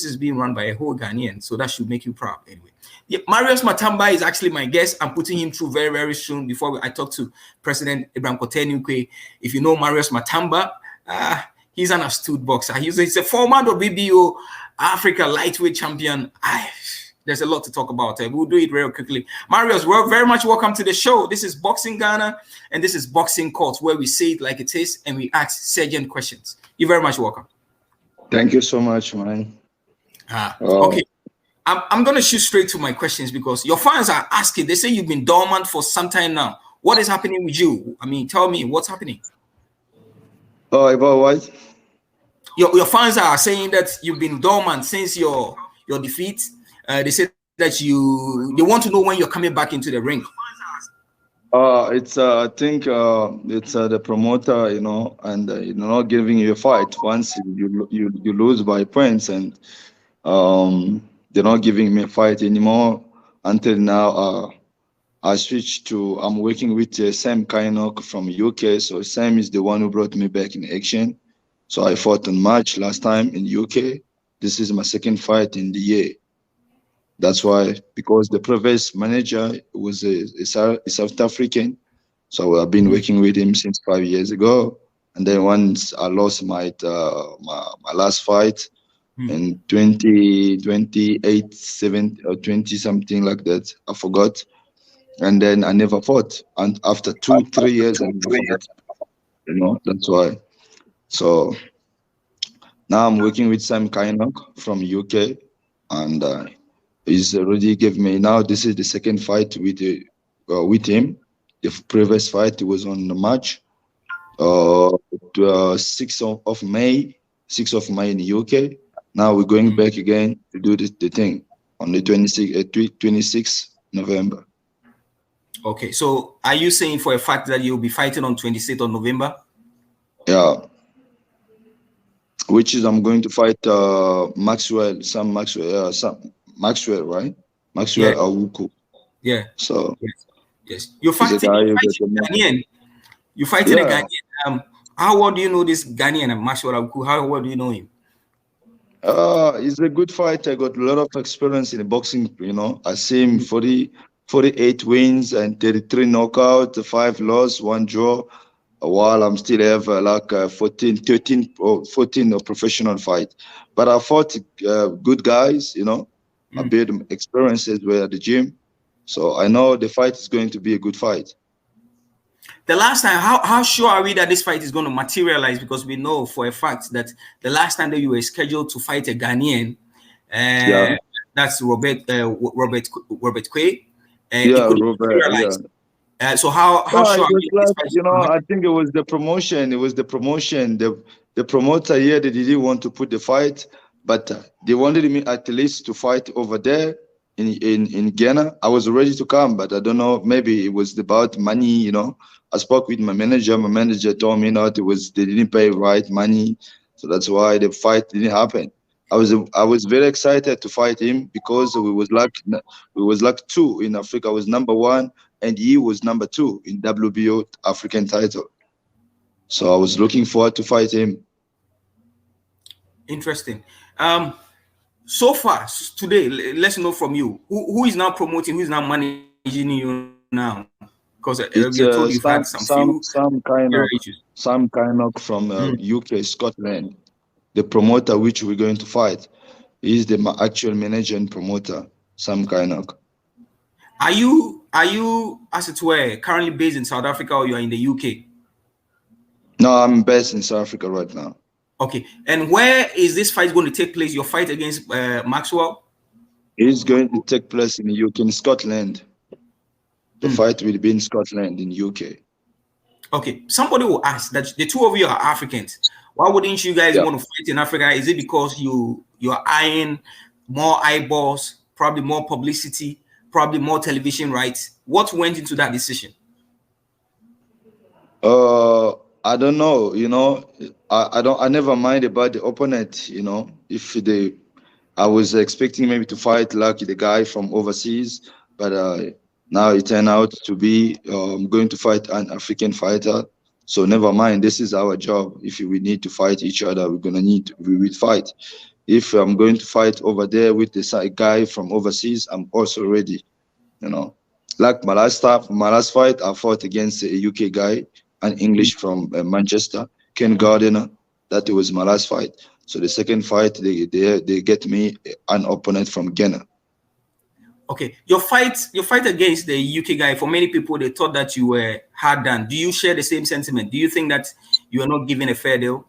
this is being run by a whole Ghanaian, so that should make you proud anyway. Yeah, Marios Matamba is actually my guest. I'm putting him through very, very soon before I talk to President Ibrahim Kotenukwe. If you know Marios Matamba, he's an astute boxer. He's a former WBO Africa Lightweight champion. There's a lot to talk about. We'll do it very quickly. Marios, we're very much welcome to the show. This is Boxing Ghana, and this is Boxing Court, where we say it like it is, and we ask surgeon questions. You're very much welcome. Thank you so much, man. Okay. I'm going to shoot straight to my questions because your fans are asking. They say you've been dormant for some time now. What is happening with you? I mean, tell me what's happening. Oh, about what? Your fans are saying that you've been dormant since your defeat. They said that they want to know when you're coming back into the ring. It's I think it's the promoter, you know, and not giving you a fight once you lose by points, and they're not giving me a fight anymore. Until now, I switched to, I'm working with Sam Kainok from UK. So Sam is the one who brought me back in action. So I fought in March last time in UK. This is my second fight in the year. That's why, because the previous manager was a South African. So I've been working with him since 5 years ago. And then once I lost my last fight, in 28, 7 or 20 something like that, I forgot, and then I never fought, and after 2-3 years I never fought, you know. That's why. So now I'm working with Sam Kainok from UK, and he's already gave me, now this is the second fight with him. The previous fight was on March 6th of May in the UK. Now we're going back again to do the thing on the 26th November. Okay, so are you saying for a fact that you'll be fighting on 26th of November? Yeah. Which is, I'm going to fight Maxwell, right? Maxwell Awuku. Yeah. So yes. You're fighting a Ghanaian. You're fighting a Ghanaian. How well do you know this Ghanaian, Maxwell Awuku? How well do you know him? He's a good fighter. I got a lot of experience in boxing, you know. I see him 48 wins and 33 knockouts, 5 losses, 1 draw, while I'm still have like 14 professional fight. But I fought good guys, you know. I built experiences at the gym. So I know the fight is going to be a good fight. The last time, how sure are we that this fight is going to materialize? Because we know for a fact that the last time that you were scheduled to fight a Ghanaian, that's Robert Quay. Robert. So how sure are we? You know, I think it was the promotion. The promoter here, they didn't want to put the fight, but they wanted me at least to fight over there in Ghana. I was ready to come, but I don't know, maybe it was about money, you know. I spoke with my manager. My manager told me they didn't pay right money, so that's why the fight didn't happen. I was very excited to fight him because we was like 2 in Africa. I was number 1 and he was number 2 in WBO African title. So I was looking forward to fight him. Interesting. So far today, let's know from you who is now promoting, who is now managing you now. Because you've had some kind of from UK, Scotland, the promoter which we're going to fight. He's the actual manager and promoter, Sam Kainok. Are you, as it were, currently based in South Africa, or you are in the UK? No, I'm based in South Africa right now. Okay, and where is this fight going to take place? Your fight against Maxwell? It's going to take place in the UK, in Scotland. The fight will be in Scotland, in UK. Okay, somebody will ask that the 2 of you are Africans. Why wouldn't you guys want to fight in Africa? Is it because you're eyeing more eyeballs, probably more publicity, probably more television rights? What went into that decision? I don't know. You know, I never mind about the opponent. You know, I was expecting maybe to fight like the guy from overseas, but now it turned out to be I'm going to fight an African fighter. So never mind. This is our job. If we need to fight each other, we will fight. If I'm going to fight over there with the guy from overseas, I'm also ready. You know, like my last fight, I fought against a UK guy, an English from Manchester, Ken Gardiner. That was my last fight. So the second fight, they get me an opponent from Ghana. Okay, your fight against the UK guy. For many people, they thought that you were hard done. Do you share the same sentiment? Do you think that you are not given a fair deal?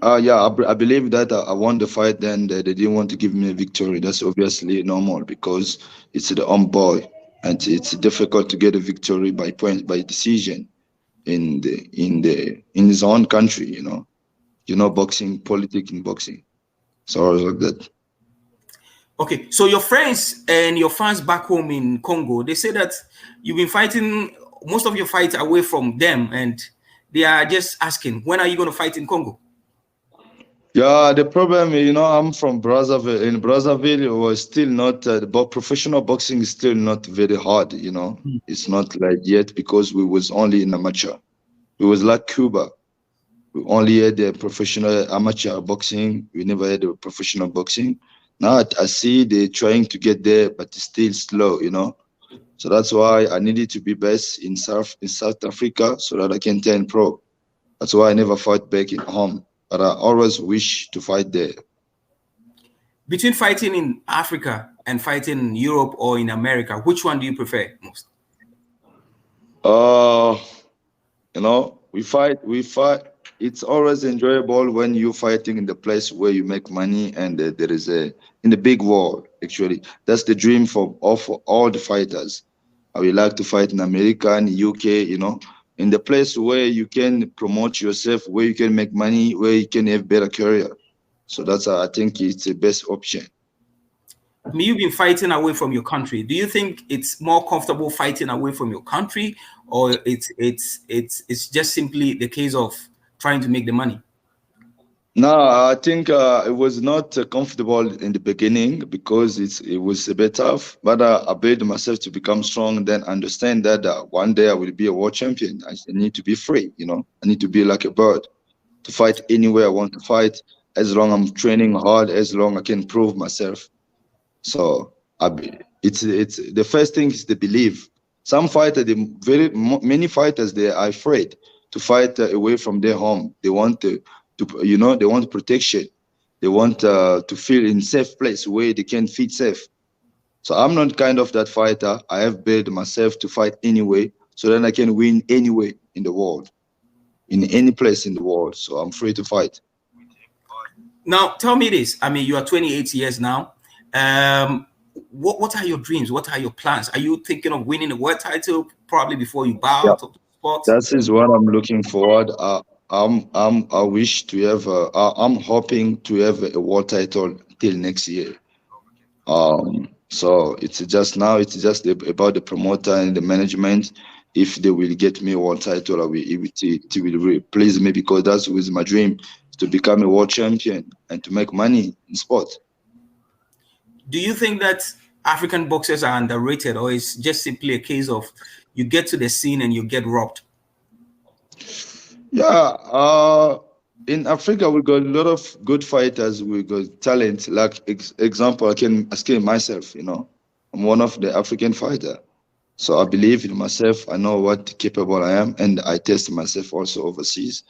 Yeah, I believe that I won the fight. Then they didn't want to give me a victory. That's obviously normal because it's the boy, and it's difficult to get a victory by point by decision in his own country. Boxing, politics in boxing. So I was like that. Okay, so your friends and your fans back home in Congo, they say that you've been fighting most of your fights away from them, and they are just asking, when are you going to fight in Congo? Yeah, the problem, I'm from Brazzaville. In Brazzaville, it was still not, professional boxing is still not very hard, It's not like yet because we was only in amateur. It was like Cuba. We only had the professional amateur boxing. We never had a professional boxing. Now I see they're trying to get there, but it's still slow, So that's why I needed to be best in South Africa so that I can turn pro. That's why I never fought back in home, but I always wish to fight there. Between fighting in Africa and fighting in Europe or in America, which one do you prefer most? We fight. It's always enjoyable when you're fighting in the place where you make money and there is in the big world. Actually, that's the dream for all the fighters. I would like to fight in America and UK, in the place where you can promote yourself, where you can make money, where you can have better career. So that's I think it's the best option. I mean, you've been fighting away from your country. Do you think it's more comfortable fighting away from your country, or it's just simply the case of trying to make the money? No, I think it was not comfortable in the beginning because it was a bit tough. But I built myself to become strong and then understand that one day I will be a world champion. I need to be free, I need to be like a bird to fight anywhere I want to fight, as long I'm training hard, as long I can prove myself. So it's the first thing is the belief. Some fighters, many fighters, they are afraid to fight away from their home. They want they want protection. They want to feel in safe place where they can feel safe. So I'm not kind of that fighter. I have built myself to fight anyway, so then I can win anywhere in the world, in any place in the world. So I'm free to fight. Now, tell me this. I mean, you are 28 years now. What are your dreams? What are your plans? Are you thinking of winning a world title probably before you bow out of the sport? That is what I'm looking forward. I wish to have. I'm hoping to have a world title till next year. So it's just about the promoter and the management. If they will get me a world title, it will please me because that was my dream, to become a world champion and to make money in sport. Do you think that African boxers are underrated, or is just simply a case of you get to the scene and you get robbed? Yeah, in Africa we got a lot of good fighters. We got talent. Like example, I can ask myself. I'm one of the African fighter, so I believe in myself. I know what capable I am, and I test myself also overseas.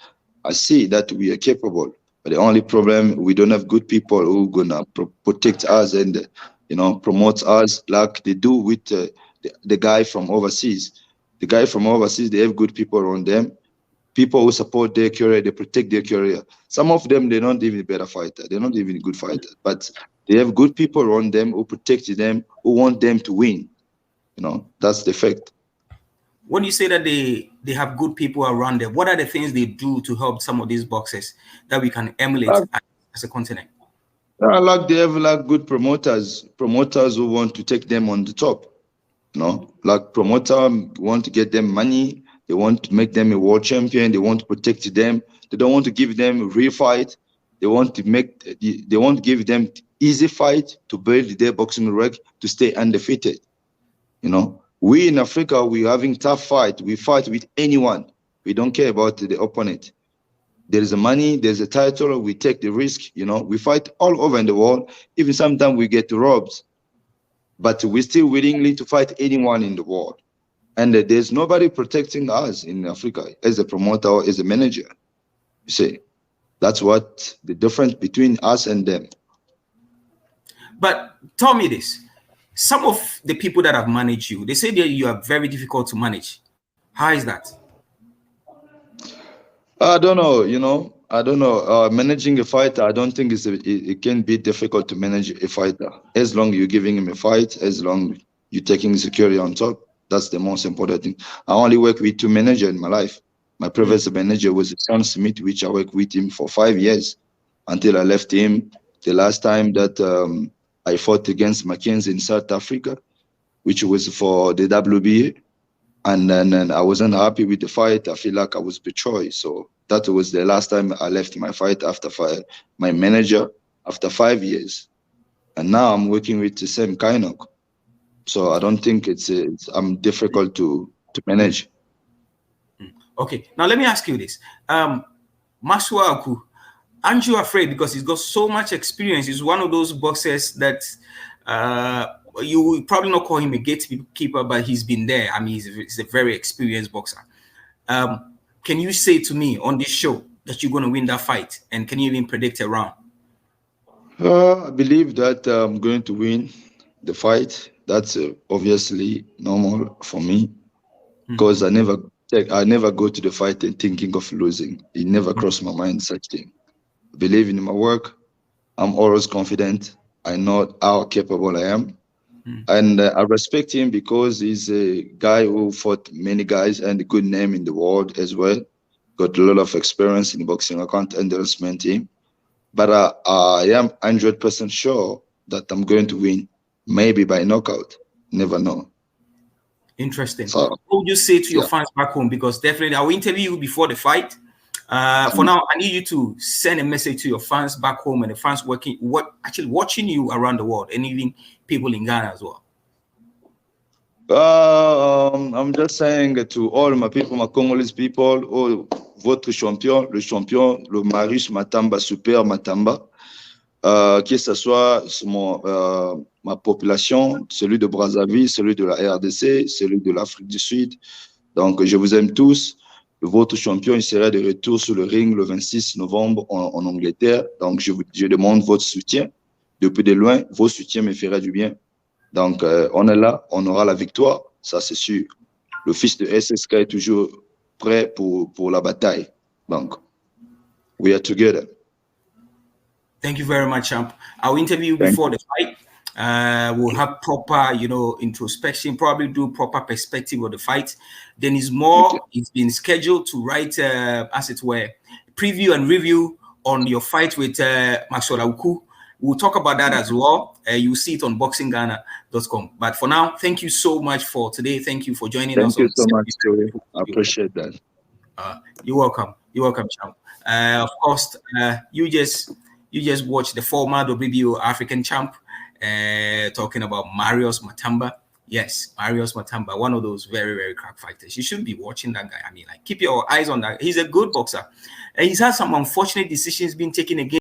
I see that we are capable, but the only problem, we don't have good people who gonna protect us and promote us like they do with the guy from overseas. The guy from overseas, they have good people around them, people who support their career, they protect their career. Some of them, they're not even better fighter, they're not even good fighter, but they have good people around them who protect them, who want them to win. That's the fact. When you say that they have good people around them, what are the things they do to help some of these boxers that we can emulate as a continent? Like they have like good promoters who want to take them on the top. Like promoter want to get them money. They want to make them a world champion. They want to protect them. They don't want to give them a real fight. They want to give them easy fight to build their boxing record to stay undefeated. We in Africa, we're having tough fight. We fight with anyone. We don't care about the opponent. There is a money, there's a title, we take the risk, you know. We fight all over in the world. Even sometimes we get robbed, but we're still willingly to fight anyone in the world. And there's nobody protecting us in Africa as a promoter or as a manager. You see, that's what the difference between us and them. But tell me this. Some of the people that have managed you, they say that you are very difficult to manage. How is that? I don't know, you know. I don't know. Managing a fighter, I don't think it can be difficult to manage a fighter. As long as you're giving him a fight, as long as you're taking security on top, that's the most important thing. I only work with 2 managers in my life. My previous manager was Sam Smith, which I worked with him for 5 years until I left him. The last time that I fought against Mackenzie in South Africa, which was for the WBA. And then I wasn't happy with the fight. I feel like I was betrayed. So that was the last time I left my fight after my manager after 5 years. And now I'm working with the same kind of. So I don't think I'm difficult to manage. Okay, now let me ask you this. Masua Aku, aren't you afraid because he's got so much experience? He's one of those boxers that you will probably not call him a gatekeeper, but he's been there. I mean, he's a very experienced boxer. Can you say to me on this show that you're going to win that fight? And can you even predict a round? I believe that I'm going to win the fight. That's obviously normal for me because I never go to the fight and thinking of losing. It never crossed my mind, such thing. I believe in my work. I'm always confident. I know how capable I am. And I respect him because he's a guy who fought many guys and a good name in the world as well. Got a lot of experience in boxing. I can't underestimate him. But I am 100% sure that I'm going to win, maybe by knockout. Never know. Interesting. So, what would you say to your fans back home? Because definitely I will interview you before the fight. For now, I need you to send a message to your fans back home and the fans actually watching you around the world, and even people in Ghana as well. I'm just saying to all my people, my Congolese people, oh, votre champion, le Marios Matamba, Super Matamba, que ce soit ma population, celui de Brazzaville, celui de la RDC, celui de l'Afrique du Sud. Donc, je vous aime tous. Votre champion, il sera de retour sur le ring le 26 novembre en Angleterre. Donc, je demande votre soutien. Depuis de loin, vos soutiens me feront du bien. Donc, on est là, on aura la victoire, ça c'est sûr. Le fils de SSK est toujours prêt pour la bataille. Donc, we are together. Thank you very much, champ. I'll interview you before the fight. We'll have proper, introspection, probably do proper perspective of the fight. Then it's been scheduled to write, as it were, preview and review on your fight with Masua Aku. We'll talk about that as well. You'll see it on boxingghana.com. But for now, thank you so much for today. Thank you for joining us. Thank you so much, Joey. I appreciate that. You're welcome. You're welcome, champ. Of course, you just watched the former WBO African champ talking about Marios Matamba. Yes, Marios Matamba, one of those very, very crack fighters. You should be watching that guy. I mean, like, keep your eyes on that. He's a good boxer. And he's had some unfortunate decisions being taken against